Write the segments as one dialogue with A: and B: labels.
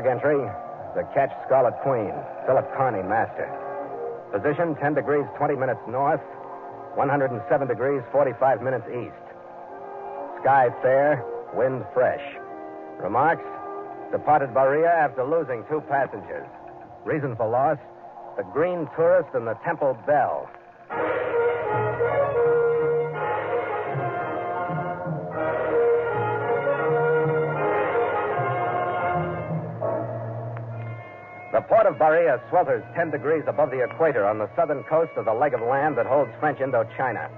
A: Log entry, the catch Scarlet Queen, Philip Carney, master. Position 10 degrees 20 minutes north, 107 degrees 45 minutes east. Sky fair, wind fresh. Remarks, departed Bahia after losing 2 passengers. Reason for loss, the Green Tourist and the Temple Belle. The port of Bahia swelters 10 degrees above the equator on the southern coast of the leg of land that holds French Indochina.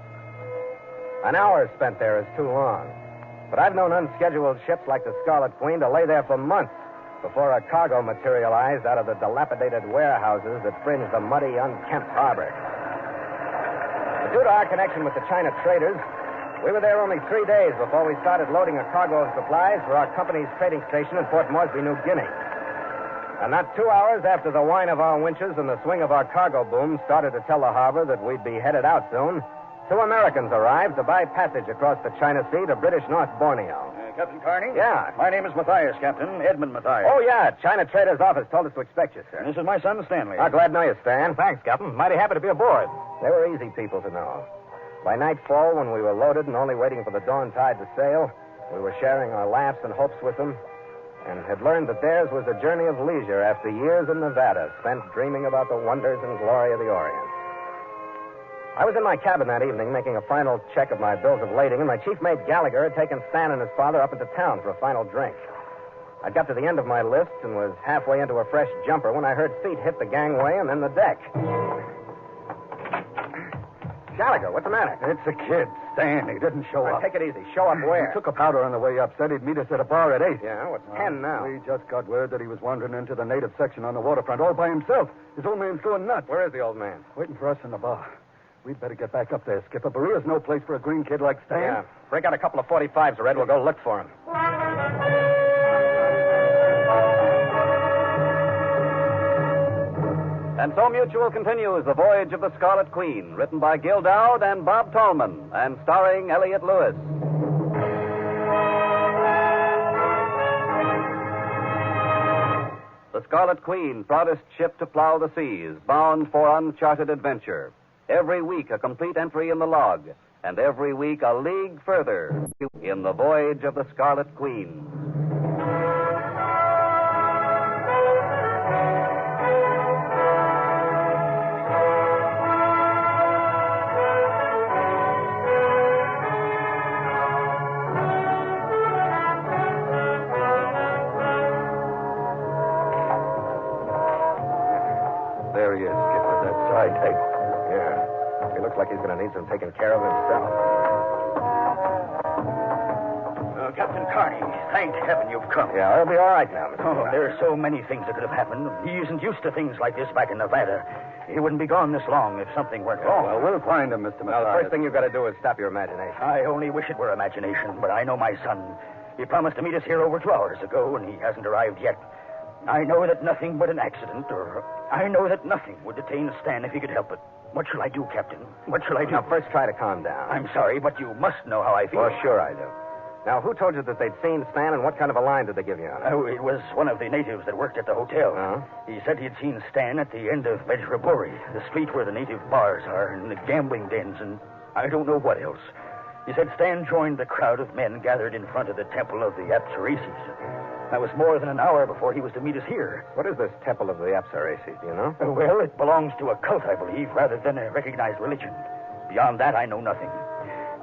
A: An hour spent there is too long. But I've known unscheduled ships like the Scarlet Queen to lay there for months before a cargo materialized out of the dilapidated warehouses that fringe the muddy, unkempt harbor. But due to our connection with the China traders, we were there only 3 days before we started loading a cargo of supplies for our company's trading station in Port Moresby, New Guinea. And not 2 hours after the whine of our winches and the swing of our cargo boom started to tell the harbor that we'd be headed out soon, 2 Americans arrived to buy passage across the China Sea to British North Borneo.
B: Captain Carney?
A: Yeah.
B: My name is Matthias, Captain. Edmund Matthias.
A: Oh, yeah. China Trader's office told us to expect you, sir.
B: This is my son, Stanley.
A: Glad to know you, Stan.
C: Thanks, Captain. Mighty happy to be aboard.
A: They were easy people to know. By nightfall, when we were loaded and only waiting for the dawn tide to sail, we were sharing our laughs and hopes with them and had learned that theirs was a journey of leisure after years in Nevada spent dreaming about the wonders and glory of the Orient. I was in my cabin that evening making a final check of my bills of lading, and my chief mate Gallagher had taken Stan and his father up into town for a final drink. I got to the end of my list and was halfway into a fresh jumper when I heard feet hit the gangway and then the deck. Gallagher, what's the matter?
D: It's a kid, Stan. He didn't show up.
A: Take it easy. Show up where?
D: He took a powder on the way up. Said he'd meet us at a bar at 8.
A: Yeah, what's 10 now?
D: We just got word that he was wandering into the native section on the waterfront all by himself. His old man's going nuts.
A: Where is the old man?
D: Waiting for us in the bar. We'd better get back up there, Skipper. Berea's no place for a green kid like Stan.
A: Yeah. Break out a couple of 45s, Red. We'll go look for him.
E: And so Mutual continues The Voyage of the Scarlet Queen, written by Gil Dowd and Bob Tallman, and starring Elliott Lewis. The Scarlet Queen, proudest ship to plow the seas, bound for uncharted adventure. Every week a complete entry in the log, and every week a league further in The Voyage of the Scarlet Queen.
D: There he is, Skipper, that side deck.
A: Yeah. He looks like he's going to need some taking care of himself.
B: Captain Carney, thank heaven you've come.
A: Yeah, I'll be all right now, Mr.
B: Oh, there are so many things that could have happened. He isn't used to things like this back in Nevada. He wouldn't be gone this long if something went wrong.
D: Well, we'll find him, Mr.
A: Now, the
D: Matthias.
A: first thing you've got to do is stop your imagination.
B: I only wish it were imagination, but I know my son. He promised to meet us here over 2 hours ago, and he hasn't arrived yet. I know that nothing but an accident, or I know that nothing would detain Stan if he could help it. What shall I do, Captain? What shall I do?
A: Now, first try to calm down.
B: I'm sorry, but you must know how I feel.
A: Well, sure I do. Now, who told you that they'd seen Stan, and what kind of a line did they give you on it?
B: Oh, it was one of the natives that worked at the hotel.
A: Uh-huh.
B: He said he'd seen Stan at the end of Vejraburi, the street where the native bars are, and the gambling dens, and I don't know what else. He said Stan joined the crowd of men gathered in front of the temple of the ep23. That was more than an hour before he was to meet us here.
A: What is this temple of the ep23, do you know?
B: Well, it belongs to a cult, I believe, rather than a recognized religion. Beyond that, I know nothing.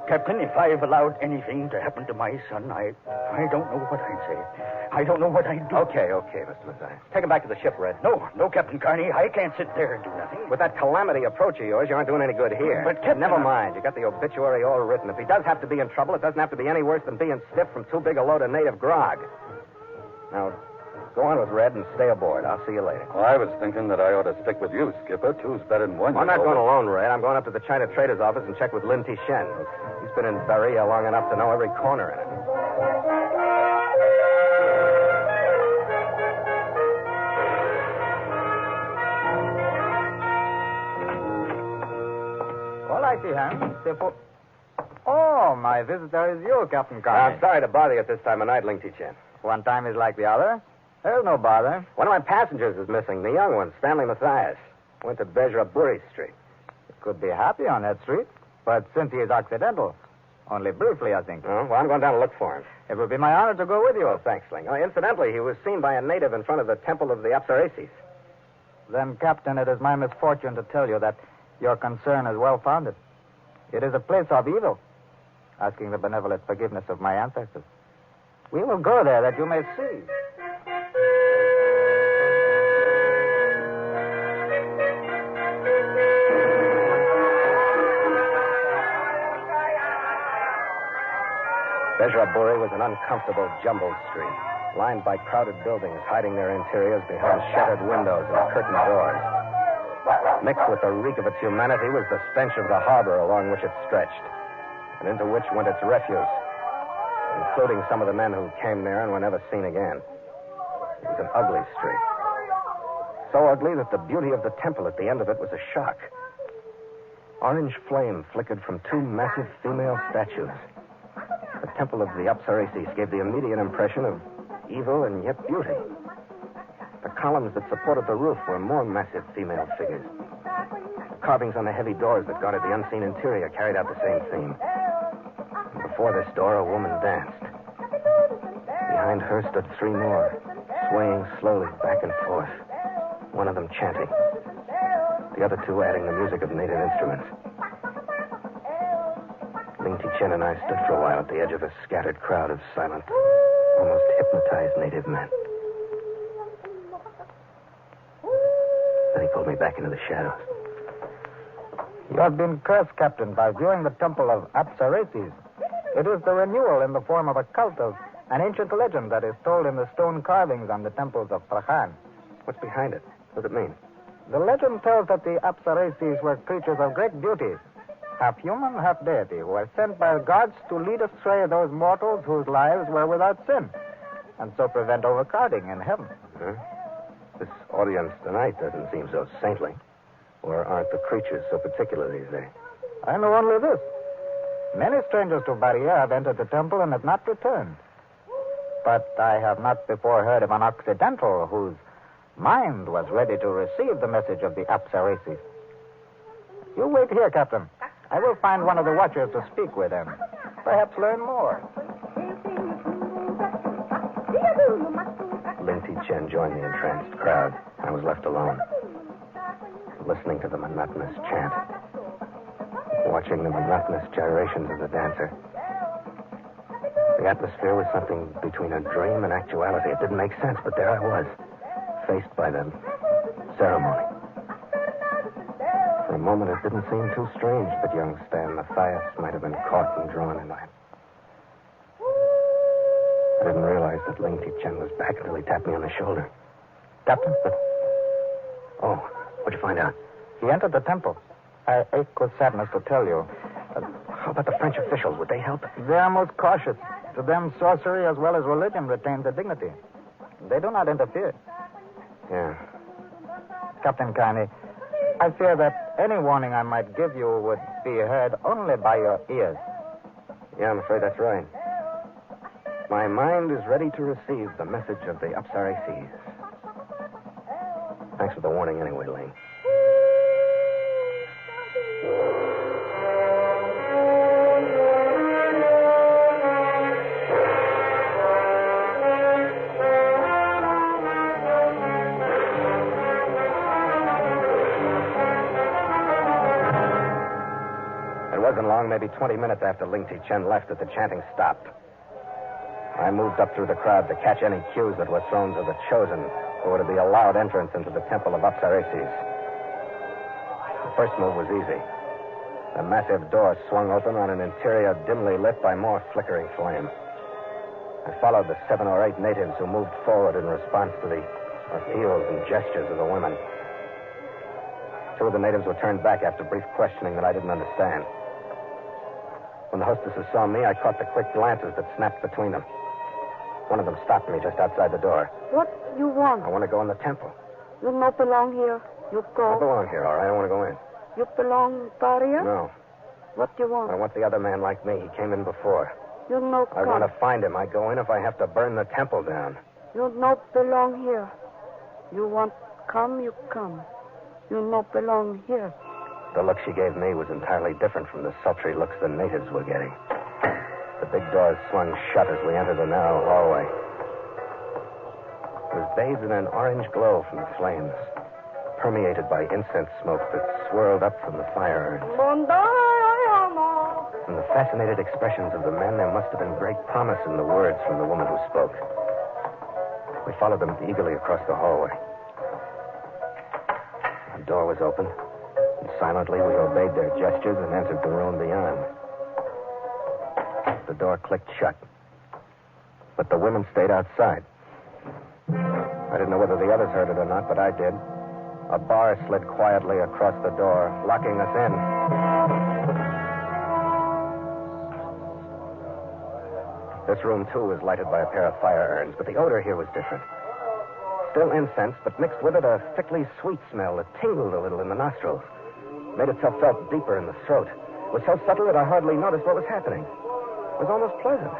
B: Captain, if I've allowed anything to happen to my son, I don't know what I'd say. I don't know what I'd do.
A: Okay, Mr. Matthias. Take him back to the ship, Red.
B: No, Captain Carney, I can't sit there and do nothing.
A: With that calamity approach of yours, you aren't doing any good here.
B: But, Captain...
A: Never mind. You got the obituary all written. If he does have to be in trouble, it doesn't have to be any worse than being stiff from too big a load of native grog. Now, go on with Red and stay aboard. I'll see you later.
D: Well, I was thinking that I ought to stick with you, Skipper. Two's better than one.
A: I'm not going alone, Red. I'm going up to the China Trader's office and check with Lin Tishen. He's been in Bahia long enough to know every corner in it.
C: All I see, Hans. Oh, my visitor is you, Captain Carney.
A: I'm sorry to bother you at this time of night, Ling Tishen.
C: One time is like the other. There's no bother.
A: One of my passengers is missing, the young one, Stanley Mathias. Went to Bejraburi Street.
C: He could be happy on that street, but since he is accidental, only briefly, I think.
A: Oh, well, I'm going down to look for him.
C: It would be my honor to go with you.
A: Oh, thanks, Ling. Oh, incidentally, he was seen by a native in front of the Temple of the Apsareses.
C: Then, Captain, it is my misfortune to tell you that your concern is well-founded. It is a place of evil, asking the benevolent forgiveness of my ancestors. We will go there that you may see.
A: Bejraburi was an uncomfortable, jumbled street, lined by crowded buildings hiding their interiors behind shuttered windows and curtained doors. Mixed with the reek of its humanity was the stench of the harbor along which it stretched, and into which went its refuse, including some of the men who came there and were never seen again. It was an ugly street. So ugly that the beauty of the temple at the end of it was a shock. Orange flame flickered from two massive female statues. The Temple of the Apsareses gave the immediate impression of evil and yet beauty. The columns that supported the roof were more massive female figures. The carvings on the heavy doors that guarded the unseen interior carried out the same theme. And before this door, a woman danced. Behind her stood three more, swaying slowly back and forth, one of them chanting, the other two adding the music of native instruments. Ling Ti-Chen and I stood for a while at the edge of a scattered crowd of silent, almost hypnotized native men. Then he pulled me back into the shadows.
C: You have been cursed, Captain, by viewing the Temple of Apsareses. It is the renewal in the form of a cult of an ancient legend that is told in the stone carvings on the temples of Prahan.
A: What's behind it? What does it mean?
C: The legend tells that the Apsareses were creatures of great beauty, half human, half deity, who were sent by the gods to lead astray those mortals whose lives were without sin, and so prevent overcrowding in heaven.
A: Huh? This audience tonight doesn't seem so saintly. Or aren't the creatures so particular these days?
C: I know only this. Many strangers to Baria have entered the temple and have not returned. But I have not before heard of an Occidental whose mind was ready to receive the message of the Apsareses. You wait here, Captain. I will find one of the watchers to speak with and perhaps learn more.
A: Ling Ti-Chen joined the entranced crowd. I was left alone, listening to the monotonous chant, watching the monotonous gyrations of the dancer. The atmosphere was something between a dream and actuality. It didn't make sense, but there I was, faced by the ceremony. For a moment, it didn't seem too strange that young Stan Mathias might have been caught and drawn in it. I didn't realize that Ling Ti-Chen was back until he tapped me on the shoulder.
C: Captain?
A: Oh, what'd you find out?
C: He entered the temple. I ache with sadness to tell you.
A: How about the French officials? Would they help?
C: They are most cautious. To them, sorcery as well as religion retain their dignity. They do not interfere.
A: Yeah.
C: Captain Carney, I fear that any warning I might give you would be heard only by your ears.
A: Yeah, I'm afraid that's right. My mind is ready to receive the message of the Apsareses. Thanks for the warning anyway, Ling. It wasn't long, maybe 20 minutes after Ling Ti-Chen left, that the chanting stopped. I moved up through the crowd to catch any cues that were thrown to the chosen, who were to be allowed entrance into the Temple of Apsareses. The first move was easy. A massive door swung open on an interior dimly lit by more flickering flame. I followed the 7 or 8 natives who moved forward in response to the appeals and gestures of the women. 2 of the natives were turned back after brief questioning that I didn't understand. When the hostesses saw me, I caught the quick glances that snapped between them. One of them stopped me just outside the door.
F: What you want?
A: I want to go in the temple.
F: You not belong here. You go.
A: I belong here, all right. I want to go in.
F: You belong Baria?
A: No.
F: What you want?
A: I want the other man like me. He came in before.
F: You no
A: I
F: come.
A: want to find him. I go in if I have to burn the temple down.
F: You not belong here. You want come, you come. You not belong here.
A: The look she gave me was entirely different from the sultry looks the natives were getting. The big doors swung shut as we entered the narrow hallway. It was bathed in an orange glow from the flames, permeated by incense smoke that swirled up from the fire urns. From the fascinated expressions of the men, there must have been great promise in the words from the woman who spoke. We followed them eagerly across the hallway. The door was open, and silently we obeyed their gestures and entered the room beyond. The door clicked shut, but the women stayed outside. I didn't know whether the others heard it or not, but I did. A bar slid quietly across the door, locking us in. This room, too, was lighted by a pair of fire urns, but the odor here was different. Still incense, but mixed with it a thickly sweet smell that tingled a little in the nostrils. Made itself felt deeper in the throat. It was so subtle that I hardly noticed what was happening. It was almost pleasant.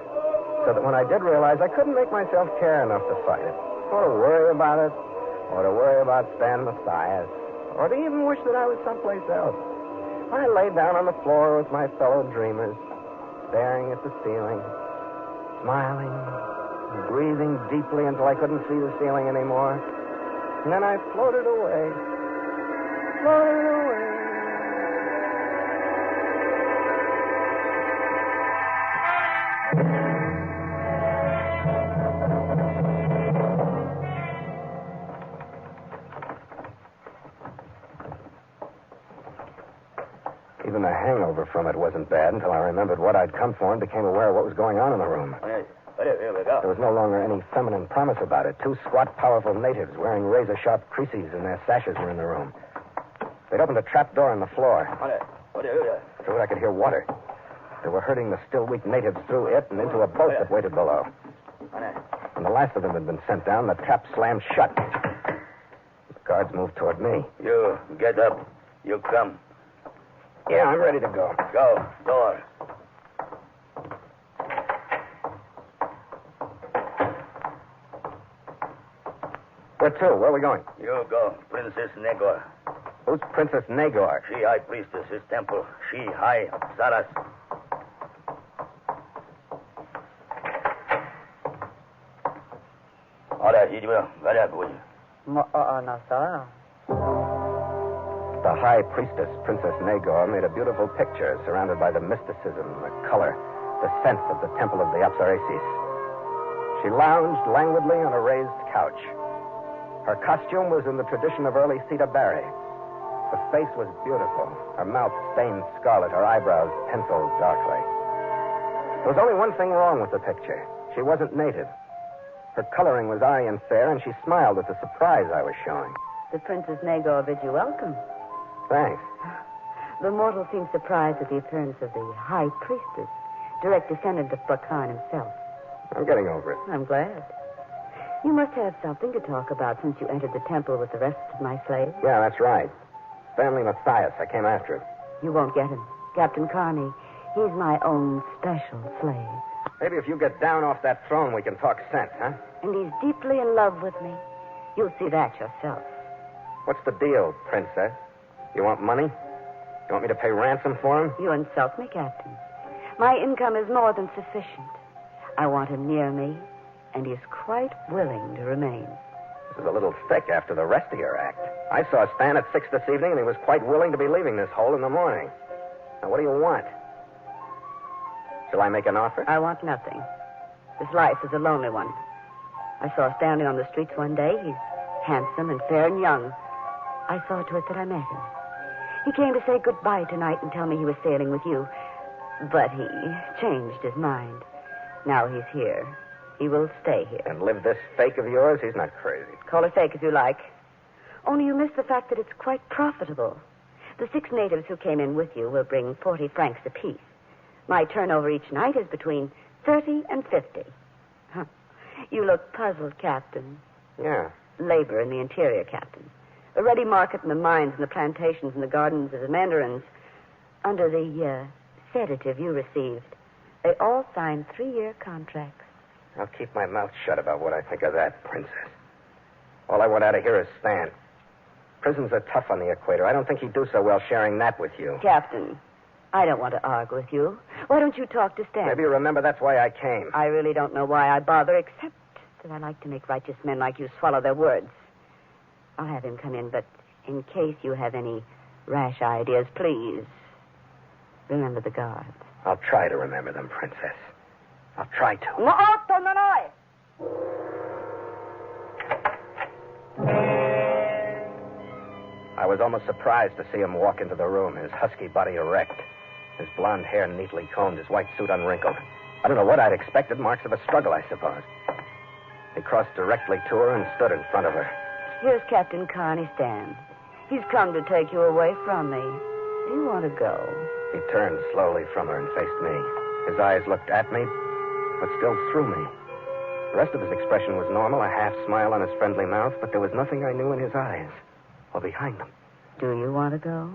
A: So that when I did realize, I couldn't make myself care enough to fight it, or to worry about it, or to worry about Stan Mathias, or to even wish that I was someplace else. I lay down on the floor with my fellow dreamers, staring at the ceiling, smiling, breathing deeply until I couldn't see the ceiling anymore. And then I floated away. Floated away. Even the hangover from it wasn't bad until I remembered what I'd come for and became aware of what was going on in the room. There was no longer any feminine promise about it. Two squat, powerful natives wearing razor-sharp creases in their sashes were in the room. They'd opened a trap door in the floor. Through it I could hear water. They were herding the still weak natives through it and into a boat that waited below. When the last of them had been sent down, the trap slammed shut. The guards moved toward me.
B: You get up. You come.
A: Yeah, I'm ready to go.
B: Go. Door.
A: Where to? Where are we going?
B: You go. Princess Negor.
A: Who's Princess Nagor?
B: She high priestess, his temple. She high Saras.
A: The high priestess, Princess Nagor, made a beautiful picture surrounded by the mysticism, the color, the scent of the temple of the Apsaresis. She lounged languidly on a raised couch. Her costume was in the tradition of early Sita Barry. Her face was beautiful, her mouth stained scarlet, her eyebrows penciled darkly. There was only one thing wrong with the picture. She wasn't native. Her coloring was Aryan fair, and she smiled at the surprise I was showing.
G: The Princess Nagor bids you welcome.
A: Thanks.
G: The mortal seems surprised at the appearance of the high priestess, direct descendant of Bakan himself.
A: I'm getting over it.
G: I'm glad. You must have something to talk about since you entered the temple with the rest of my slaves.
A: Yeah, that's right. Stanley Mathias. I came after him.
G: You won't get him. Captain Carney, he's my own special slave.
A: Maybe if you get down off that throne, we can talk sense, huh?
G: And he's deeply in love with me. You'll see that yourself.
A: What's the deal, Princess? You want money? You want me to pay ransom for him?
G: You insult me, Captain. My income is more than sufficient. I want him near me, and he's quite willing to remain.
A: This is a little thick after the rest of your act. I saw Stan at 6 this evening, and he was quite willing to be leaving this hole in the morning. Now, what do you want? Shall I make an offer?
G: I want nothing. This life is a lonely one. I saw Stanley on the streets one day. He's handsome and fair and young. I saw to it that I met him. He came to say goodbye tonight and tell me he was sailing with you. But he changed his mind. Now he's here. He will stay here.
A: And live this fake of yours? He's not crazy.
G: Call it fake as you like. Only you miss the fact that it's quite profitable. The 6 natives who came in with you will bring 40 francs apiece. My turnover each night is between 30 and 50. Huh. You look puzzled, Captain.
A: Yeah.
G: Labor in the interior, Captain. A ready market in the mines and the plantations and the gardens of the mandarins. Under the sedative you received, they all signed 3-year contracts.
A: I'll keep my mouth shut about what I think of that, Princess. All I want out of here is Stan. Prisons are tough on the equator. I don't think he'd do so well sharing that with you.
G: Captain, I don't want to argue with you. Why don't you talk to Stan?
A: Maybe you remember that's why I came.
G: I really don't know why I bother, except that I like to make righteous men like you swallow their words. I'll have him come in, but in case you have any rash ideas, please remember the guards.
A: I'll try to remember them, Princess. I'll try to. I was almost surprised to see him walk into the room, his husky body erect, his blonde hair neatly combed, his white suit unwrinkled. I don't know what I'd expected, marks of a struggle, I suppose. He crossed directly to her and stood in front of her.
G: Here's Captain Carney, Stan. He's come to take you away from me. Do you want to go?
A: He turned slowly from her and faced me. His eyes looked at me, but still through me. The rest of his expression was normal, a half smile on his friendly mouth, but there was nothing I knew in his eyes or behind them.
G: Do you want to go?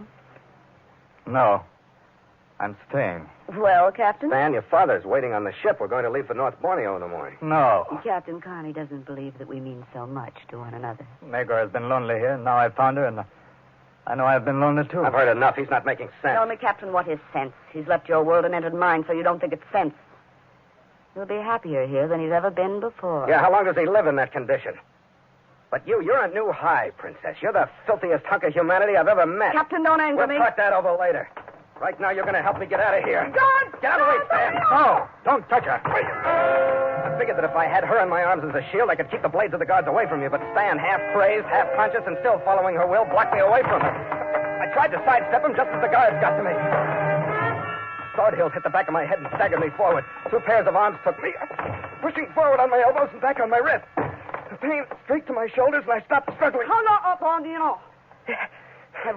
C: No. I'm staying.
G: Well, Captain?
A: Stan, your father's waiting on the ship. We're going to leave for North Borneo in the morning.
C: No.
G: Captain Carney doesn't believe that we mean so much to one another.
C: Megor has been lonely here. Now I've found her, and I know I've been lonely, too.
A: I've heard enough. He's not making sense.
G: Tell me, Captain, what is sense? He's left your world and entered mine, so you don't think it's sense. He'll be happier here than he's ever been before.
A: Yeah, how long does he live in that condition? But you're a new high, Princess. You're the filthiest hunk of humanity I've ever met.
G: Captain, don't anger me.
A: We'll talk that over later. Right now, you're going to help me get out of here.
G: God!
A: Get out of the way, Stan. No, don't touch her. I figured that if I had her in my arms as a shield, I could keep the blades of the guards away from you. But Stan, half crazed, half conscious, and still following her will, blocked me away from her. I tried to sidestep him just as the guards got to me. Sword hills hit the back of my head and staggered me forward. Two pairs of arms took me, pushing forward on my elbows and back on my wrists. The pain streaked to my shoulders, and I stopped struggling.
G: I've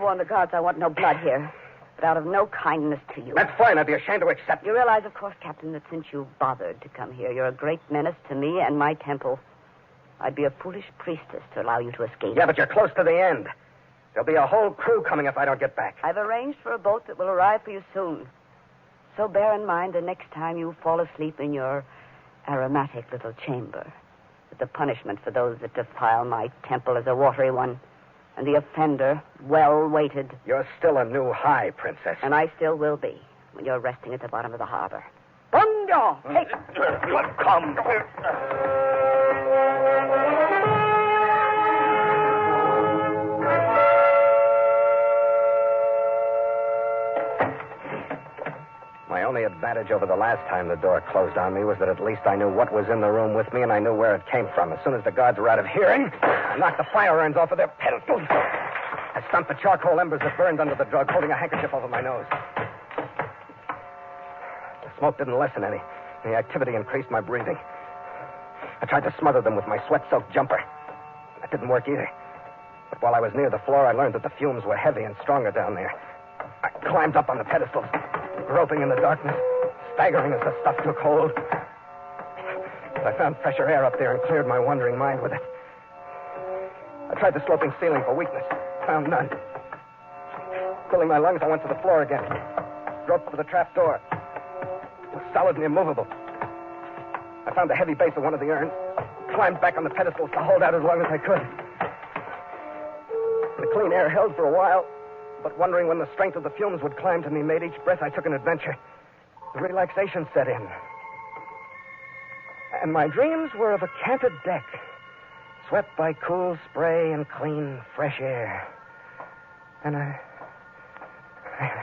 G: warned the guards I want no blood here. But out of no kindness to you.
A: That's fine. I'd be ashamed to accept
G: You realize, of course, Captain, that since you've bothered to come here, you're a great menace to me and my temple. I'd be a foolish priestess to allow you to escape.
A: Yeah, but you're close to the end. There'll be a whole crew coming if I don't get back.
G: I've arranged for a boat that will arrive for you soon. So bear in mind the next time you fall asleep in your aromatic little chamber, that the punishment for those that defile my temple is a watery one, and the offender well-weighted.
A: You're still a new high, Princess.
G: And I still will be when you're resting at the bottom of the harbor. Bongo! Hey!
A: Come. My only advantage over the last time the door closed on me was that at least I knew what was in the room with me and I knew where it came from. As soon as the guards were out of hearing, I knocked the fire irons off of their pedestals. I stomped the charcoal embers that burned under the drug, holding a handkerchief over my nose. The smoke didn't lessen any. The activity increased my breathing. I tried to smother them with my sweat-soaked jumper. That didn't work either. But while I was near the floor, I learned that the fumes were heavy and stronger down there. I climbed up on the pedestals, groping in the darkness, staggering as the stuff took hold. But I found fresher air up there and cleared my wandering mind with it. I tried the sloping ceiling for weakness. Found none. Filling my lungs, I went to the floor again. Groped for the trap door. It was solid and immovable. I found the heavy base of one of the urns, climbed back on the pedestals to hold out as long as I could. The clean air held for a while, but wondering when the strength of the fumes would climb to me made each breath I took an adventure. The relaxation set in. And my dreams were of a canted deck, swept by cool spray and clean, fresh air. And I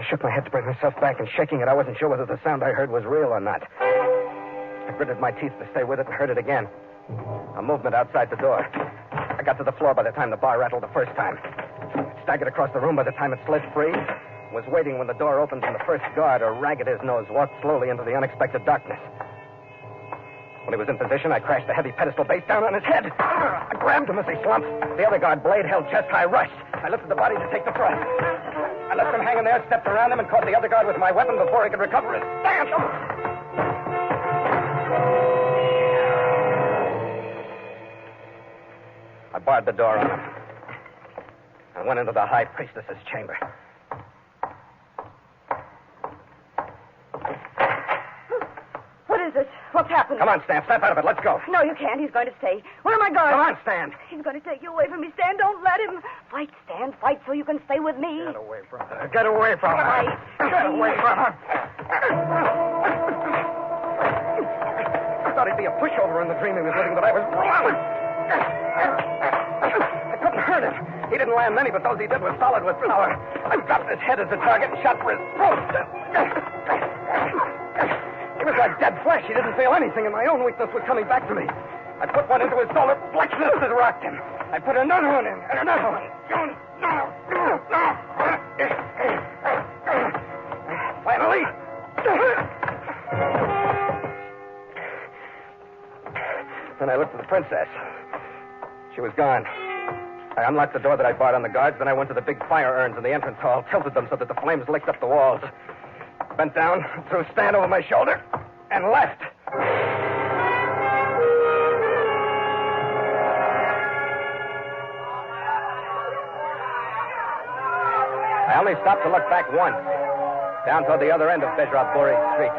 A: shook my head to bring myself back, and shaking it, I wasn't sure whether the sound I heard was real or not. I gritted my teeth to stay with it and heard it again. A movement outside the door. I got to the floor by the time the bar rattled the first time. Staggered across the room by the time it slid free. Was waiting when the door opened and the first guard, a rag at his nose, walked slowly into the unexpected darkness. When he was in position, I crashed the heavy pedestal base down on his head. I grabbed him as he slumped. The other guard, blade held chest high, rushed. I lifted the body to take the thrust. I left him hanging there, stepped around him, and caught the other guard with my weapon before he could recover his stance. I barred the door on him. I went into the high priestess's chamber.
G: What is this? What's happened?
A: Come on, Stan. Snap out of it. Let's go.
G: No, you can't. He's going to stay. Where are my guards?
A: Come on, Stan.
G: He's going to take you away from me, Stan. Don't let him. Fight, Stan. Fight so you can stay with me.
A: Get away from her. Get away from her.
G: Fight.
A: Get away from her. I thought he'd be a pushover in the dream he was living, but I was wrong. I couldn't hurt him. He didn't land many, but those he did were solid with power. I dropped his head as a target and shot for his throat. He was like dead flesh. He didn't feel anything, and my own weakness was coming back to me. I put one into his solar plexus that rocked him. I put another one in, and another one. Finally. Then I looked at the princess. She was gone. I unlocked the door that I barred on the guards, then I went to the big fire urns in the entrance hall, tilted them so that the flames licked up the walls. Bent down, threw Stan over my shoulder, and left. I only stopped to look back once, down toward the other end of ep23 Street.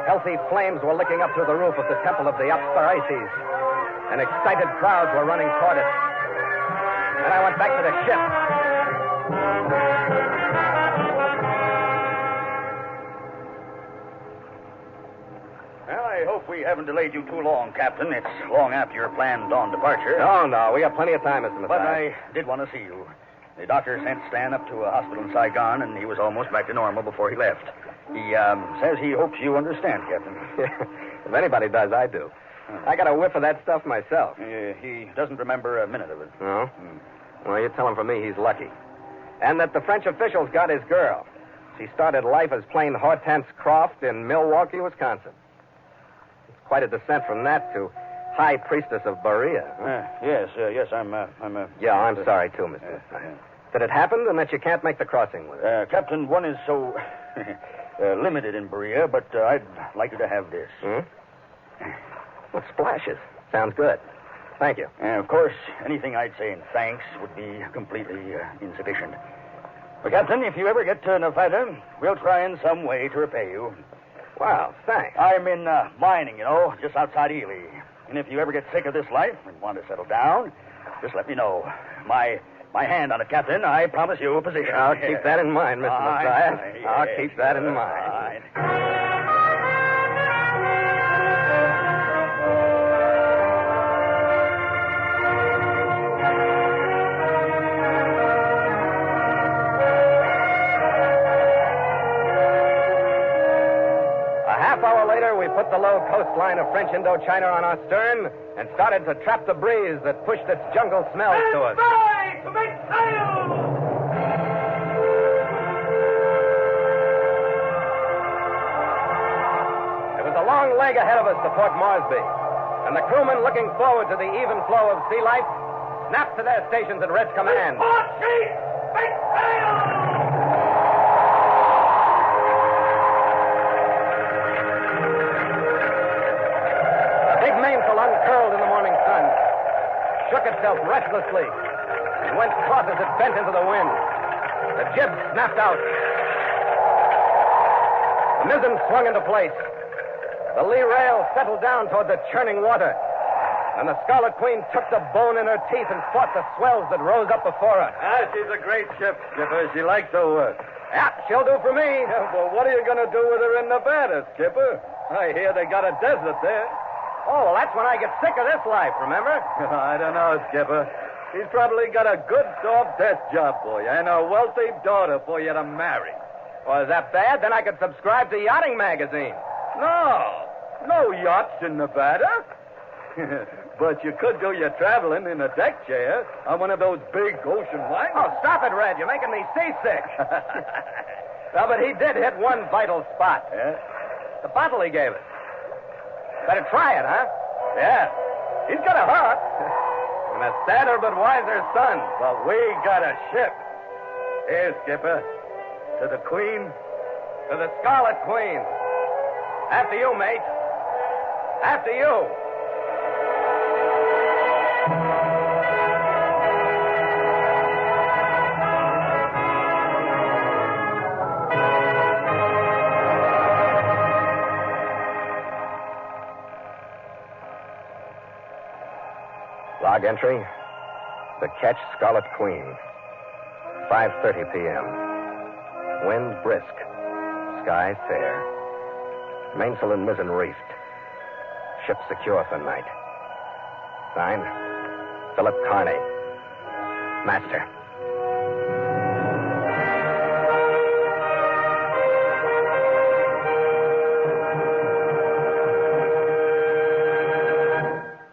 A: Healthy flames were licking up through the roof of the temple of the ep23, and excited crowds were running toward it. Then I went back to the ship.
B: Well, I hope we haven't delayed you too long, Captain. It's long after your planned dawn departure.
A: No, we got plenty of time, Mr. Matthias.
B: But I did want to see you. The doctor sent Stan up to a hospital in Saigon, and he was almost back to normal before he left. He says he hopes you understand, Captain.
A: If anybody does, I do. I got a whiff of that stuff myself.
B: He doesn't remember a minute of it.
A: No? Well, you tell him from me he's lucky. And that the French officials got his girl. She started life as plain Hortense Croft in Milwaukee, Wisconsin. It's quite a descent from that to High Priestess of Berea.
B: Yes, I'm
A: Yeah, I'm sorry, too, Mr. That it happened and that you can't make the crossing with it.
B: Captain, one is so limited in Berea, but I'd like you to have this.
A: Well, splashes. Sounds good. Thank you.
B: Of course, anything I'd say in thanks would be completely insufficient. But, Captain, if you ever get to Nevada, we'll try in some way to repay you.
A: Wow, thanks.
B: I'm in mining, just outside Ely. And if you ever get sick of this life and want to settle down, just let me know. My hand on it, Captain. I promise you a position.
A: I'll keep that in mind, Mr. Matthias. I'll keep that in mind. We put the low coastline of French Indochina on our stern and started to trap the breeze that pushed its jungle smells to us.
H: By to make sail!
A: There was a long leg ahead of us to Port Moresby, and the crewmen, looking forward to the even flow of sea life, snapped to their stations at Red's command.
H: Port sheet! Make sail!
A: Uncurled in the morning sun, shook itself restlessly, and went taut as it bent into the wind. The jib snapped out. The mizzen swung into place. The lee rail settled down toward the churning water, and the Scarlet Queen took the bone in her teeth and fought the swells that rose up before her.
D: She's a great ship, Skipper. She likes her work.
A: Yeah, she'll do for me.
D: Well, what are you going to do with her in Nevada, Skipper? I hear they got a desert there.
A: Oh, well, that's when I get sick of this life, remember?
D: I don't know, Skipper. He's probably got a good, soft desk job for you and a wealthy daughter for you to marry.
A: Well, is that bad? Then I could subscribe to Yachting Magazine.
D: No yachts in Nevada. But you could do your traveling in a deck chair on one of those big ocean liners.
A: Oh, stop it, Red. You're making me seasick. Well, but he did hit one vital spot.
D: Yeah?
A: The bottle he gave us. Better try it, huh?
D: Yeah. He's got a heart.
A: And a sadder but wiser son.
D: But we got a ship. Here, Skipper. To the Queen.
A: To the Scarlet Queen. After you, mate. After you. Log entry, the ketch Scarlet Queen. 5:30 p.m. Wind brisk. Sky fair. Mainsail and mizzen reefed. Ship secure for night. Signed, Philip Carney. Master.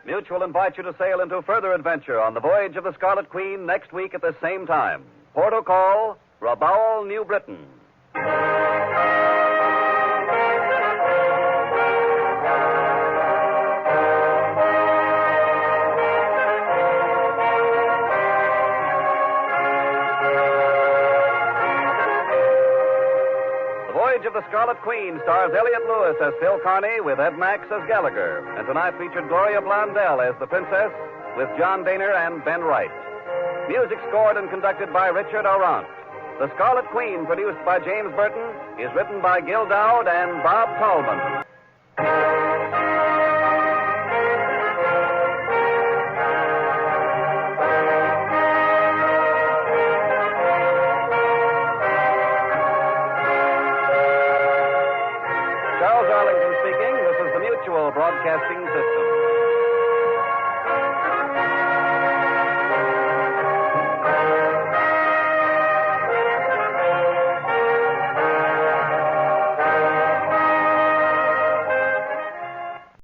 E: Mutual invites you to sail into further adventure on the voyage of the Scarlet Queen next week at the same time. Port o' call, Rabaul, New Britain. The Voyage of the Scarlet Queen stars Elliot Lewis as Phil Carney with Ed Max as Gallagher. And tonight featured Gloria Blondell as the Princess with John Daner and Ben Wright. Music scored and conducted by Richard Arant. The Scarlet Queen, produced by James Burton, is written by Gil Dowd and Bob Tallman. Charles Arlington speaking. This is the Mutual Broadcasting System.